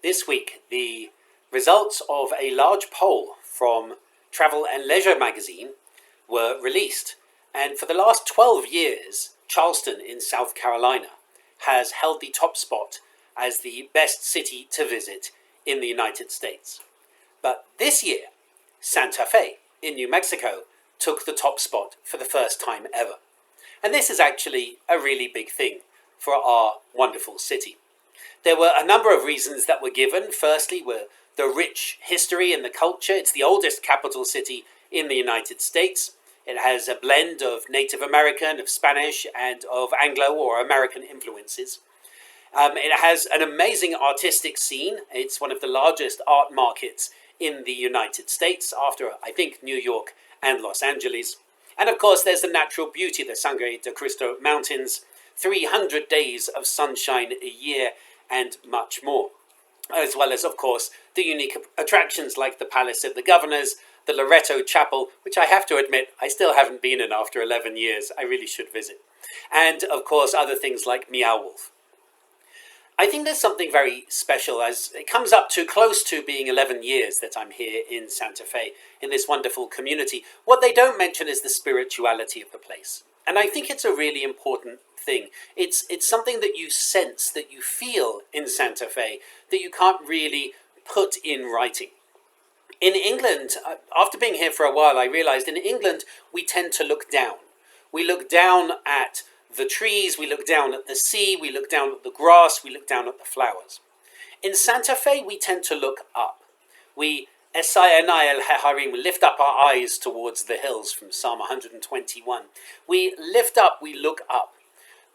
This week, the results of a large poll from Travel and Leisure magazine were released. And for the last 12 years, Charleston in South Carolina has held the top spot as the best city to visit in the United States. But this year, Santa Fe in New Mexico took the top spot for the first time ever. And this is actually a really big thing for our wonderful city. There were a number of reasons that were given. Firstly, were the rich history and the culture. It's the oldest capital city in the United States. It has a blend of Native American, of Spanish, and of Anglo or American influences. It has an amazing artistic scene. It's one of the largest art markets in the United States after, I think, New York and Los Angeles. And of course, there's the natural beauty, the Sangre de Cristo Mountains, 300 days of sunshine a year, and much more. As well as, of course, the unique attractions like the Palace of the Governors, the Loretto Chapel, which I have to admit I still haven't been in after 11 years. I really should visit. And, of course, other things like Meow Wolf. I think there's something very special as it comes up to close to being 11 years that I'm here in Santa Fe, in this wonderful community. What they don't mention is the spirituality of the place. And I think it's a really important thing. It's something that you sense, that you feel in Santa Fe, that you can't really put in writing. In England, after being here for a while, I realized in England, we tend to look down. We look down at the trees, we look down at the sea, we look down at the grass, we look down at the flowers. In Santa Fe, we tend to look up. We lift up our eyes towards the hills from Psalm 121. We lift up, we look up.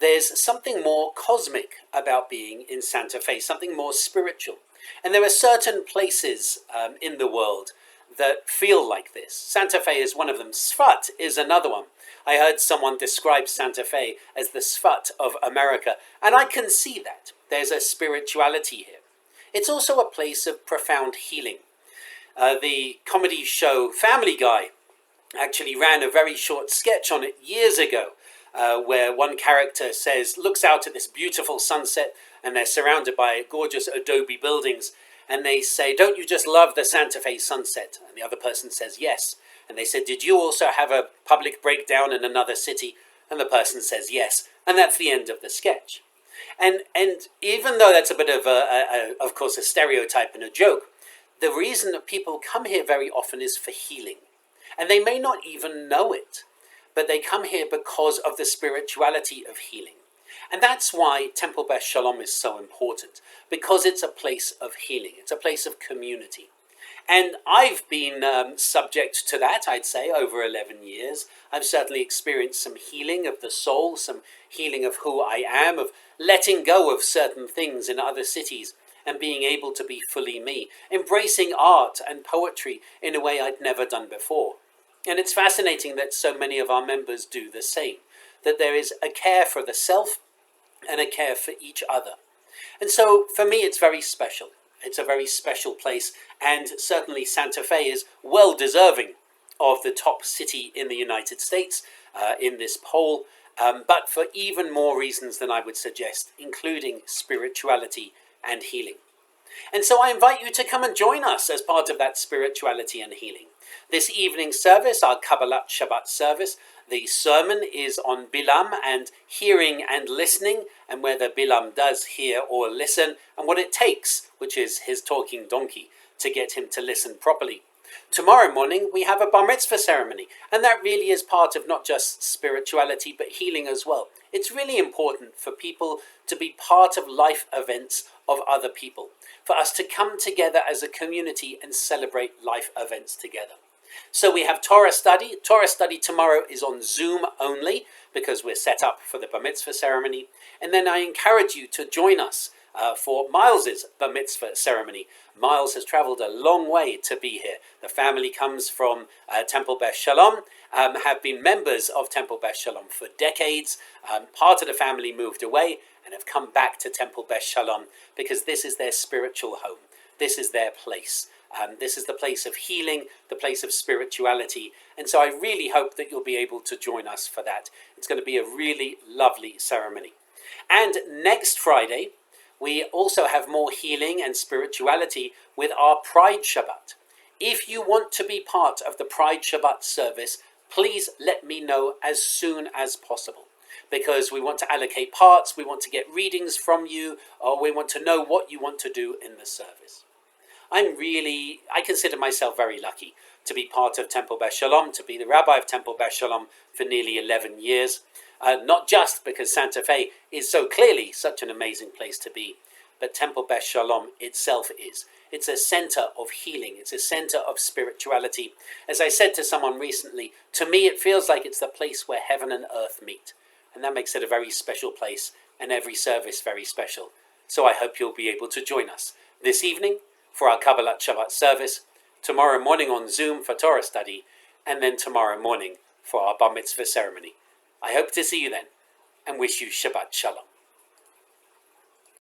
There's something more cosmic about being in Santa Fe, something more spiritual. And there are certain places in the world that feel like this. Santa Fe is one of them. Sfat is another one. I heard someone describe Santa Fe as the Sfat of America, and I can see that. There's a spirituality here. It's also a place of profound healing. The comedy show Family Guy actually ran a very short sketch on it years ago, where one character looks out at this beautiful sunset, and they're surrounded by gorgeous adobe buildings, and they say, "Don't you just love the Santa Fe sunset?" And the other person says, "Yes." And they said, "Did you also have a public breakdown in another city?" And the person says, "Yes." And that's the end of the sketch. And even though that's a bit of course, a stereotype and a joke, the reason that people come here very often is for healing. And they may not even know it, but they come here because of the spirituality of healing. And that's why Temple Beth Shalom is so important, because it's a place of healing. It's a place of community. And I've been subject to that, I'd say, over 11 years. I've certainly experienced some healing of the soul, some healing of who I am, of letting go of certain things in other cities and being able to be fully me, embracing art and poetry in a way I'd never done before. And it's fascinating that so many of our members do the same, that there is a care for the self and a care for each other. And so for me, it's very special. It's a very special place, and certainly Santa Fe is well deserving of the top city in the United States in this poll, but for even more reasons than I would suggest, including spirituality and healing. And so I invite you to come and join us as part of that spirituality and healing. This evening service, our Kabbalat Shabbat service, the sermon is on Bilam and hearing and listening, and whether Bilam does hear or listen, and what it takes, which is his talking donkey, to get him to listen properly. Tomorrow morning, we have a bar mitzvah ceremony, and that really is part of not just spirituality, but healing as well. It's really important for people to be part of life events of other people, for us to come together as a community and celebrate life events together. So we have Torah study. Torah study tomorrow is on Zoom only because we're set up for the bar mitzvah ceremony. And then I encourage you to join us for Miles's bar mitzvah ceremony. Miles has traveled a long way to be here. The family comes from Temple Beth Shalom, have been members of Temple Beth Shalom for decades. Part of the family moved away and have come back to Temple Beth Shalom because this is their spiritual home. This is their place. This is the place of healing, the place of spirituality. And so I really hope that you'll be able to join us for that. It's going to be a really lovely ceremony. And next Friday, we also have more healing and spirituality with our Pride Shabbat. If you want to be part of the Pride Shabbat service, please let me know as soon as possible, because we want to allocate parts, we want to get readings from you, or we want to know what you want to do in the service. I consider myself very lucky to be part of Temple Beth Shalom, to be the rabbi of Temple Beth Shalom for nearly 11 years. Not just because Santa Fe is so clearly such an amazing place to be, but Temple Beth Shalom itself is. It's a center of healing. It's a center of spirituality. As I said to someone recently, to me it feels like it's the place where heaven and earth meet. And that makes it a very special place, and every service very special. So I hope you'll be able to join us this evening for our Kabbalat Shabbat service, tomorrow morning on Zoom for Torah study, and then tomorrow morning for our Bar Mitzvah ceremony. I hope to see you then, and wish you Shabbat Shalom.